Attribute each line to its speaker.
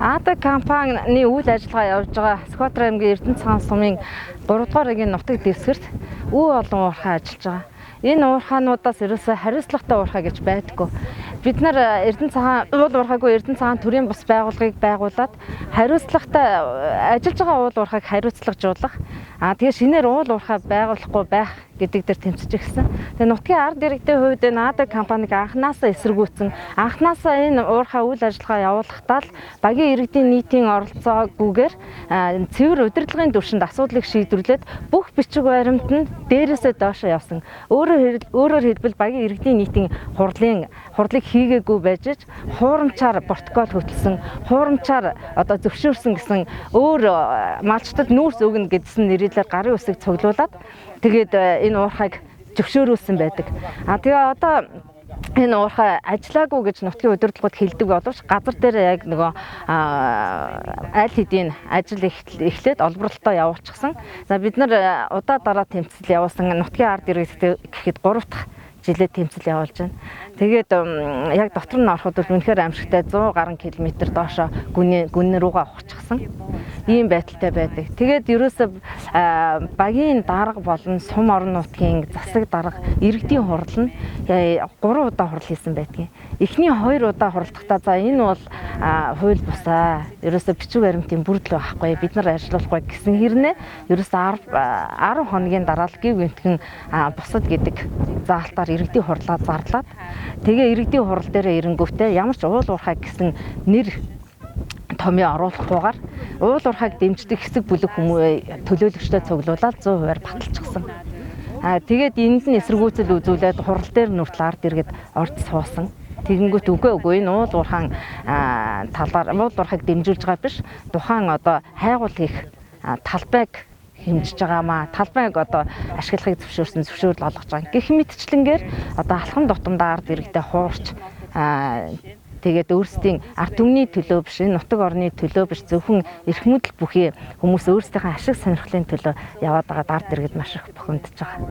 Speaker 1: АД компанийн үйл ажиллагаа явуулж байгаа Скватер аймгийн Эрдэнэ цагаан сумын 3 дугаар ангийн нутаг дэвсгэрт олон уурхай ажиллаж байгаа. Энэ уурхаануудаас ерөөсөө хариуцлагатай уурхай гэж байдаггүй. Бид нар Эрдэнэ цагаан уул уурхайгүй Эрдэнэ цагаан төрийн бус байгууллагыг байгуулад хариуцлагатай ажиллаж байгаа уул уурхайг хариуцлагажуулах. Тэгээ шинээр уул уурхай байгуулахгүй байх гэдэг дээр тэмцэж ирсэн. Тэгээ нутгийн ард иргэдийн хувьд энэ АД компаниг анханасаа эсэргүүцэн анханасаа энэ уурхай үйл ажиллагаа явуулахдаа л багийн иргэдийн нийтийн оролцоогүйгээр цэвэр удирдлагын түвшинд асуудлыг шийдвэрлээд бүх бичиг баримт нь дээрээсээ доошоо явсан. Өөрөөр хэлбэл багийн иргэдийн нийтийн хурлыг хийгээгүй байж хуурамчаар протокол хөтлсөн, хуурамчаар одоо зөвшөөрсөн гэсэн өөр малчтад нүүрс өгнө гэдсэн нэрээр гарын үсэг цуглуулад тэгээд энэ уурхайг зөвшөөрүүлсэн байдаг. Тэгээ одоо энэ уурхай ажиллаагүй гэж нутгийн удирдлагууд хэлдэг боловч газар дээр яг нөгөө аль хэдийн ажил эхлээд олборлолтоо явуулчихсан. За бид нар удаа дараа тэмцэл явуулсан нутгийн ард иргэд гэхэд 3 дахь жилээ тэмцэл явуулж байна. Тэгээд яг дотор нь ороход үнэхээр аимшигтай 100 гаруй км доошоо гүн рүүгээ ухчихсан. Ийм байдалтай байдаг. Тэгээд ерөөсөө багийн дарга болон сум орон нутгийн засаг дарга иргэдийн хурал нь 3 удаа хурал хийсэн байдгийг. Эхний 2 удаа хуралдахдаа за энэ бол хууль бусаа. Ерөөсөө бичиг баримтын бүрдэл байхгүй. Бид нар ажиллахгүй гэсэн хэрнээ ерөөсөө 10 хоногийн дараа л гів гэнтхэн бусад гэдэг заалтаар иргэдийн хурлаа зарлаад тэгээ иргэдийн хурал дээр эренгүүтээ ямар ч уул уурхай гэсэн нэр томьёо оруулахгүйгээр уул уурхайг дэмждэг хэсэг бүлэг хүмүүс төлөөлөгчдөө цуглуулаад 100% баталчихсан. Тэгээд энд нь эсэргүүцэл үзүүлээд хурал дээр нүртэл ард иргэд орж суусан. Тэгэнгүүт үгүй энэ уул уурхайн талаар уул уурхайг дэмжүүлж байгаа биш тухайн одоо хайгуул хийх талбайг хэмжиж байгаамаа талбайг одоо ашиглахыг зөвшөөрөл олгож байгаа. Гэх мэтчлэнгээр одоо алхам тутамдаа ард иргэдэд хуурч тэгээд өөрсдийн ард түмний төлөө биш нутаг орны төлөө биш зөвхөн эрх мэдэл бүхий хүмүүс өөрсдийнхээ ашиг сонирхлын төлөө яваад байгаа ард иргэд маш их бухимдаж байгаа.